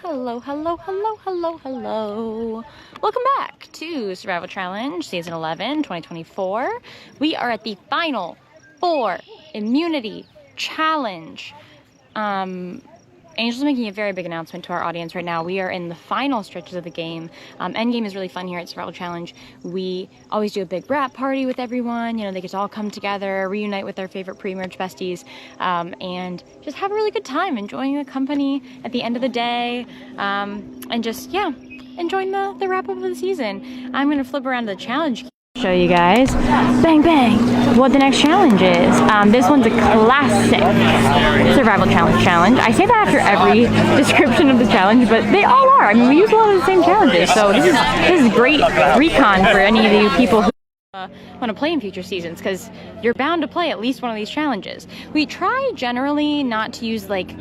Hello. Welcome back to Survival Challenge Season 11, 2024. We are at the final 4 immunity challenge. Angel's making a very big announcement to our audience right now. We are in the final stretches of the game. Endgame is really fun here at Survival Challenge. We always do a big wrap party with everyone. You know, they get to all come together, reunite with their favorite pre-merge besties, and just have a really good time, enjoying the company at the end of the day, and just, yeah, enjoying the wrap-up of the season. I'm gonna flip around to the challenge. Show you guys, bang bang, what the next challenge is. This one's a classic survival challenge. I say that after every description of the challenge, but they all are. I mean, we use a lot of the same challenges, so this is great recon for any of you people who want to play in future seasons, because you're bound to play at least one of these challenges. We try generally not to use like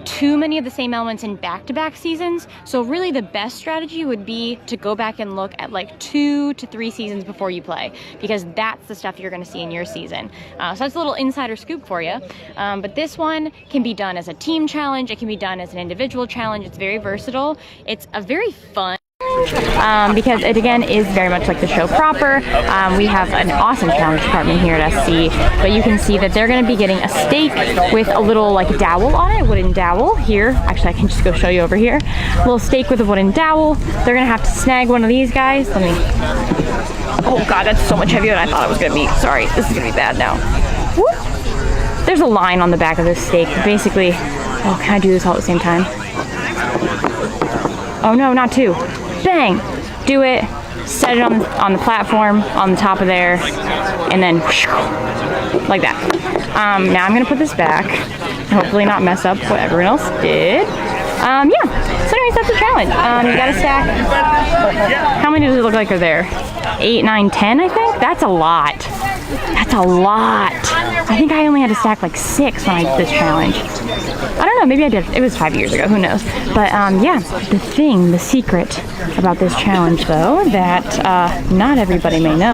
too many of the same elements in back-to-back seasons, so really the best strategy would be to go back and look at like 2 to 3 seasons before you play, because that's the stuff you're going to see in your season. So that's a little insider scoop for you, but this one can be done as a team challenge, it can be done as an individual challenge. It's very versatile. It's a very fun because it again is very much like the show proper. We have an awesome challenge department here at SC, but you can see that they're going to be getting a steak with a little like dowel on it, wooden dowel here. Actually, I can just go show you over here. A little steak with a wooden dowel. They're going to have to snag one of these guys. Let me, oh god, that's so much heavier than I thought it was going to be. Sorry, this is going to be bad now. Whoop. There's a line on the back of this steak. Basically, oh, can I do this all at the same time? Oh no, not 2. Bang! Do it, set it on the platform, on the top of there, and then whoosh, like that. Now I'm gonna put this back, and hopefully not mess up what everyone else did. Yeah, so anyways, that's the challenge. You gotta stack, how many does it look like are there? 8, 9, 10, I think? That's a lot. That's a lot. I think I only had to stack like 6 when I did this challenge. I don't know, maybe I did. It was 5 years ago, who knows? But yeah, the secret about this challenge though, that not everybody may know,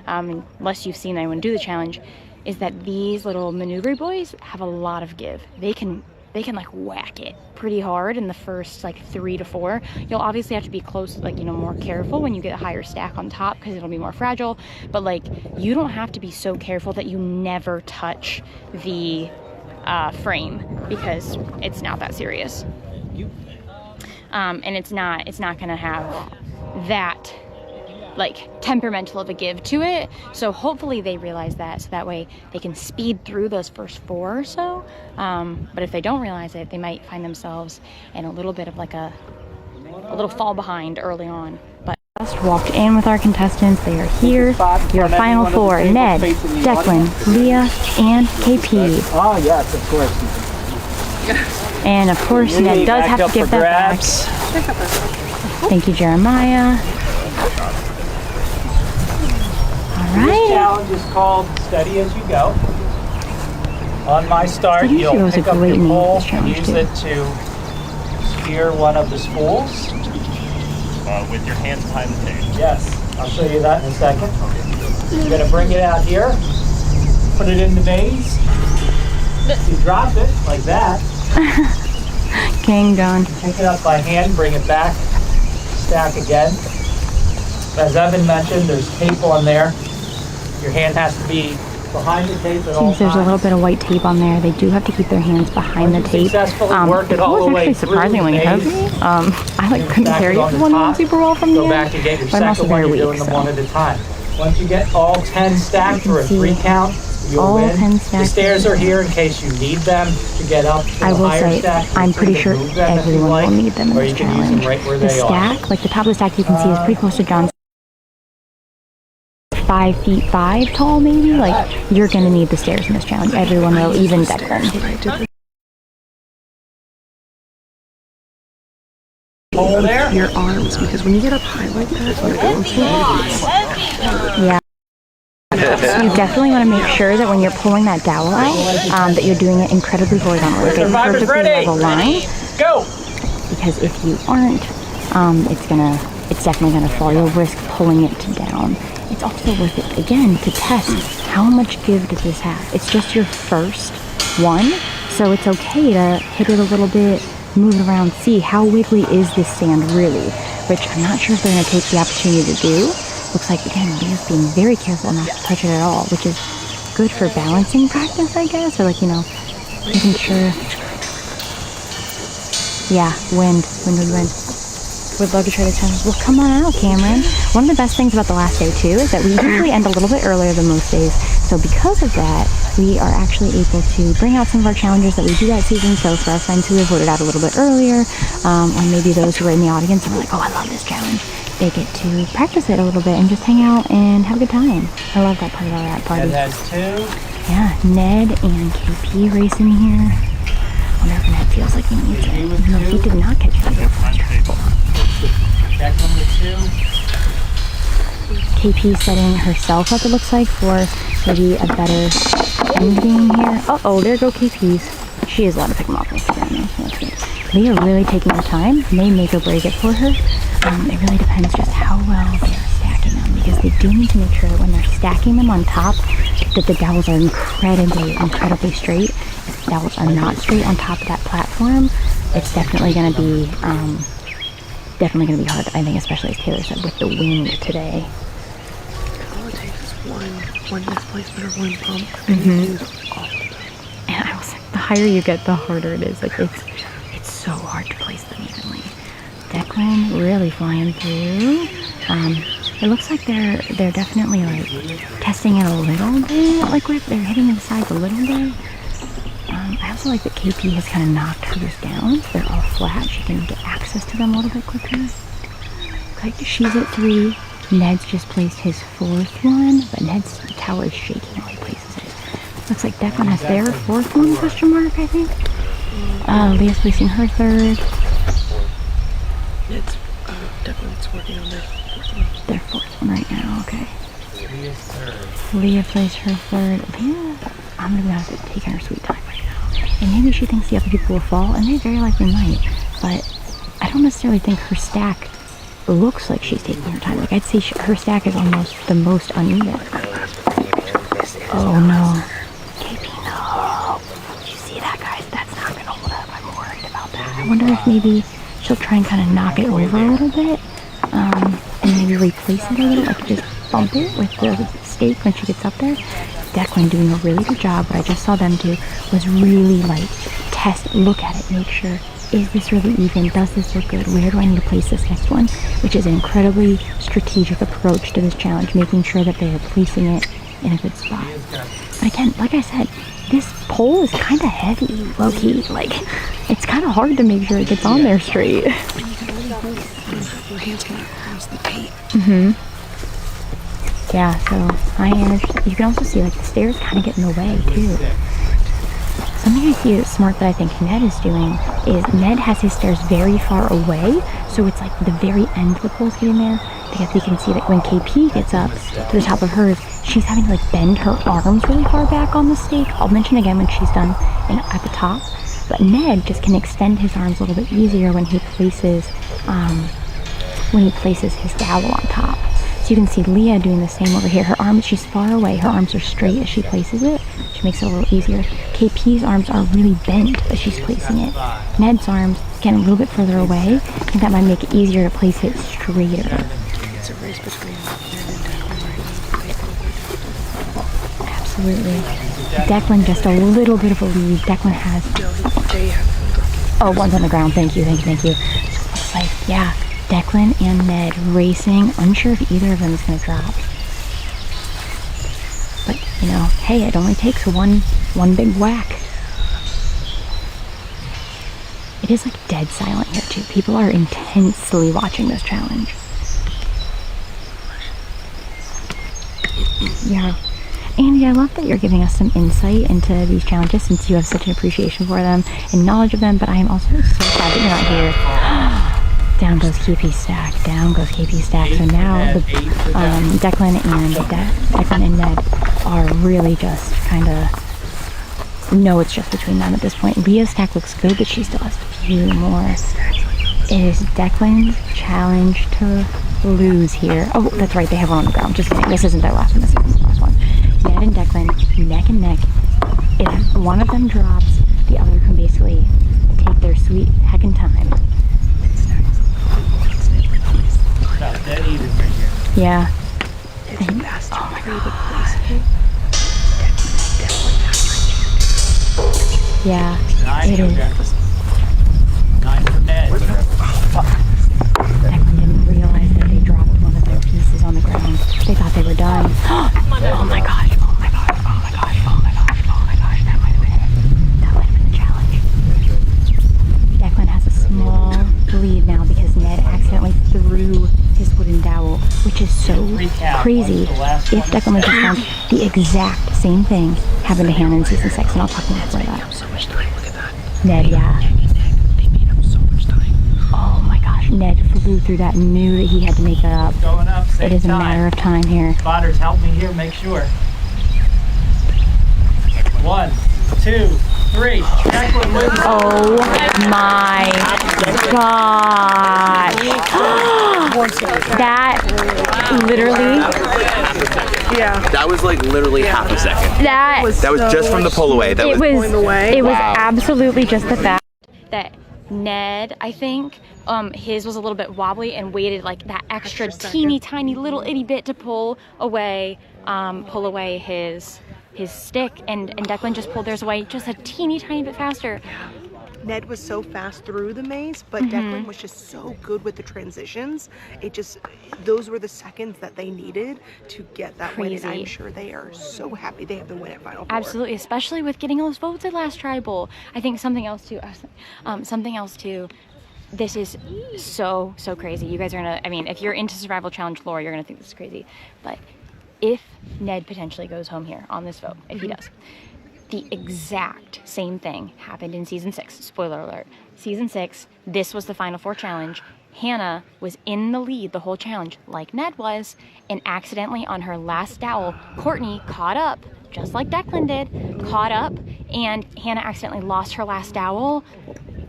unless you've seen anyone do the challenge, is that these little maneuver boys have a lot of give. They can like whack it pretty hard in the first like 3 to 4. You'll obviously have to be close, like, you know, more careful when you get a higher stack on top, because it'll be more fragile, but like you don't have to be so careful that you never touch the frame, because it's not that serious, and it's not gonna have that like temperamental of a give to it. So hopefully they realize that, so that way they can speed through those first 4 or so. But if they don't realize it, they might find themselves in a little bit of like a little fall behind early on. But just walked in with our contestants. They are here. Your final 4: Ned, Declan, Leah, and KP. Oh yes, of course. And of course, Ned does have to give that back. Thank you, Jeremiah. This challenge is called Steady As You Go. On my start, you'll pick up your pole and use it to spear one of the spools. With your hands behind the tape. Yes, I'll show you that in a second. You're going to bring it out here, put it in the vase. You drop it like that. King gone. Pick it up by hand, bring it back, stack again. As Evan mentioned, there's tape on there. Your hand has to be behind the tape at all times. There's a little bit of white tape on there. They do have to keep their hands behind the tape. The pole is actually surprisingly heavy. I like couldn't carry one super well from the Go back and get your second one. You're doing them one at a time. Once you get all 10 stacked for a 3 count, you'll win. The stairs are here in case you need them to get up to the higher stack. I'm pretty sure everyone will need them in this challenge. The stack, like the top of the stack you can see is pretty close to John's. 5 feet 5 tall, maybe. Like, you're gonna need the stairs in this challenge. Everyone will, even Declan. Hold there. Your arms, because when you get up high like that, you're going to yeah. So you definitely want to make sure that when you're pulling that dowel out, that you're doing it incredibly horizontally, like a perfectly level line. Go. Because if you aren't, it's definitely gonna fall. You'll risk pulling it down. It's also worth it, again, to test how much give does this have. It's just your first one, so it's okay to hit it a little bit move it around, see how wiggly is this sand really, which I'm not sure if they're going to take the opportunity to do. Looks like, again, Leah's being very careful not to touch it at all, which is good for balancing practice, I guess, or like, you know, making sure. Yeah, wind. Would love to try this challenge. Well, come on out, Cameron. One of the best things about the last day, too, is that we usually end a little bit earlier than most days. So because of that, we are actually able to bring out some of our challenges that we do that season. So for our friends who have voted out a little bit earlier, or maybe those who are in the audience and were like, oh, I love this challenge, they get to practice it a little bit and just hang out and have a good time. I love that part of our rap party. And that's 2. Yeah, Ned and KP racing here. I wonder if Ned feels like he needs it. Even though he did not catch it. Declan with 2. KP setting herself up, it looks like, for maybe a better end game here. Uh-oh, there go KP's. She is allowed to pick them off. That's good. Leah really taking her time. May make or break it for her. It really depends just how well they are stacking them, because they do need to make sure that when they're stacking them on top, that the dowels are incredibly straight. If the dowels are not straight on top of that platform, it's definitely going to be hard, I think, especially as Taylor said, with the wind today. All it takes is one misplacement or one bump, and you lose all of them. And I will say, the higher you get, the harder it is. Like, it's so hard to place them evenly. Declan really flying through. It looks like they're definitely like testing it a little bit. Like they're hitting the sides a little bit. I also like that KP has kind of knocked hers down. They're all flat. She can get access to them a little bit quicker. Like she's at 3. Ned's just placed his 4th one, but Ned's tower is shaking while he places it. Looks like Declan has their 4th one, question mark, I think. Leah's placing her 3rd. Ned's Declan's working on their 4th one. Their 4th one right now, okay. Leah's 3rd. Leah plays her 3rd. Leah, I'm gonna be honest, it's taking her sweet time right now. And maybe she thinks the other people will fall, and they very likely might, but I don't necessarily think her stack looks like she's taking her time. Like, I'd say her stack is almost the most uneven. Oh no. KP, no. Did you see that, guys? That's not gonna hold up. I'm worried about that. I wonder if maybe she'll try and kind of knock it over a little bit, and maybe replace it a little, like just bump it with the stake when she gets up there. Declan doing a really good job. What I just saw them do was really like look at it, make sure, is this really even? Does this look good? Where do I need to place this next one? Which is an incredibly strategic approach to this challenge, making sure that they are placing it in a good spot. But again, like I said, this pole is kind of heavy, low-key. Like, it's kind of hard to make sure it gets on there straight. Yeah, so high energy. You can also see like the stairs kind of get in the way too. Something I see is smart that I think Ned is doing is Ned has his stairs very far away, so it's like the very end of the pole's getting there, because we can see that when KP gets up to the top of hers, she's having to like bend her arms really far back on the stake. I'll mention again when she's done at the top, but Ned just can extend his arms a little bit easier when he places his dowel on top. So you can see Leah doing the same over here. Her arms, she's far away. Her arms are straight as she places it, which makes it a little easier. KP's arms are really bent as she's placing it. Ned's arms, again, a little bit further away. I think that might make it easier to place it straighter. It's a race between Ned and Declan right now. Absolutely. Declan just a little bit of a lead. Declan has... Oh, one's on the ground. Thank you. It's like, yeah. Declan and Ned racing, unsure if either of them is going to drop. But, you know, hey, it only takes one big whack. It is like dead silent here too. People are intensely watching this challenge. Yeah. Andy, I love that you're giving us some insight into these challenges since you have such an appreciation for them and knowledge of them, but I am also so sad that you're not here. Down goes KP's stack. So now the Declan and Ned are really just kind of, no, it's just between them at this point. Leah's stack looks good, but she still has a few more. It is Declan's challenge to lose here. Oh, that's right, they have one on the ground. Just kidding. This isn't their last one. This is the last one. Ned and Declan, neck and neck. If one of them drops, the other can basically take have their sweet heckin' time. About dead even right here. Yeah. It's fast. Oh my God. Yeah. 9 It is. okay. 9 for Ned. Declan didn't realize that they dropped one of their pieces on the ground. They thought they were done. Oh my gosh, oh my gosh, oh my gosh, oh my gosh, oh my gosh, that might have been it. That might have been the challenge. Declan has a small lead now because Ned accidentally threw his wooden dowel, which is so crazy. If Declan was found, the exact same thing happened to Hannah in season 6, and I'll talk more about that. So much time. Look at that. Ned, yeah. They made up so much time. Oh my gosh, Ned flew through that and knew that he had to make it up. Going up, same It is a time. matter of time here. Spotters, help me here, make sure. 1, 2, 3. Declan wins. Oh my god. That literally, Yeah. That was like literally half a second. that That was just from the pull away. That it was was, away. it was Wow. absolutely just the fact that Ned, I think, his was a little bit wobbly and waited like that extra teeny tiny little itty bit to pull away his stick, and Declan just pulled theirs away just a teeny tiny bit faster. Ned was so fast through the maze, but Declan was just so good with the transitions. Those were the seconds that they needed to get that win, and Crazy. I'm sure they are so happy they have the win at Final Four. Absolutely, especially with getting those votes at last tribal. I think something else too. This is so crazy. You guys are gonna. I mean, if you're into survival challenge lore, you're gonna think this is crazy. But if Ned potentially goes home here on this vote, if he does, the exact same thing happened in season 6. Spoiler alert. Season 6, this was the Final Four challenge. Hannah was in the lead the whole challenge, like Ned was, and accidentally on her last dowel, Courtney caught up, just like Declan did, caught up, and Hannah accidentally lost her last dowel.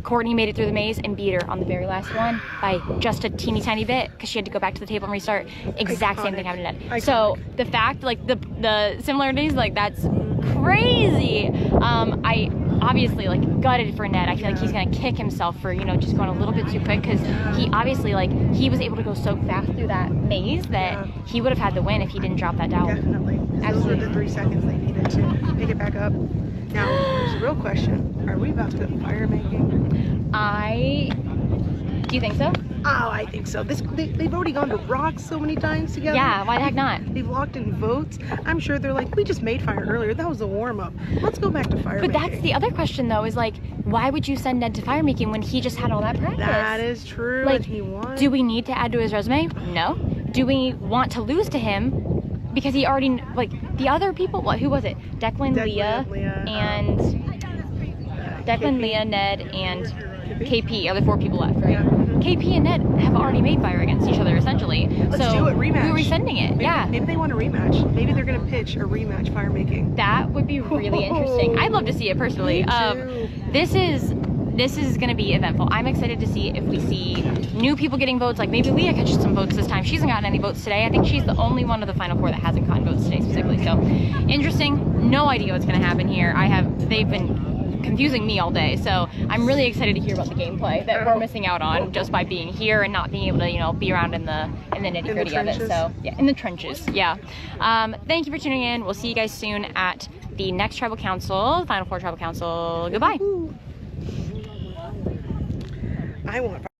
Courtney made it through the maze and beat her on the very last one by just a teeny tiny bit because she had to go back to the table and restart. Exact same thing happened to Ned. So the fact, like the similarities, like that's crazy. I obviously like gutted for Ned. I feel like he's gonna kick himself for just going a little bit too quick because he obviously he was able to go so fast through that maze that he would have had the win if he didn't drop that dowel. Definitely. Those were the 3 seconds they needed to pick it back up. Now, here's a real question. Are we about to go fire making? Do you think so? Oh, I think so. They've already gone to rocks so many times together. Yeah, why the heck not? They've locked in votes. I'm sure they're like, we just made fire earlier. That was a warm-up. Let's go back to fire But making. that's the other question though, is why would you send Ned to fire making when he just had all that practice? That is true. Like, and he won. do we need to add to his resume? No. Do we want to lose to him because he already, the other people, who was it? Declan, Leah, and Declan, Leah, Ned, and KP are the 4 people left, right? Yeah. KP and Ned have already made fire against each other, essentially. Let's so do it, rematch. who are we sending it? Maybe they want a rematch. Maybe they're going to pitch a rematch fire making. That would be really interesting. I'd love to see it personally. Me too. This is going to be eventful. I'm excited to see if we see new people getting votes. Like maybe Leah catches some votes this time. She hasn't gotten any votes today. I think she's the only one of the Final Four that hasn't gotten votes today specifically. So interesting. No idea what's going to happen here. They've been confusing me all day, so I'm really excited to hear about the gameplay that we're missing out on just by being here and not being able to be around in the nitty-gritty of it. So yeah, in the trenches. Yeah. Thank you for tuning in. We'll see you guys soon at the next tribal council, Final Four tribal council. Goodbye. I want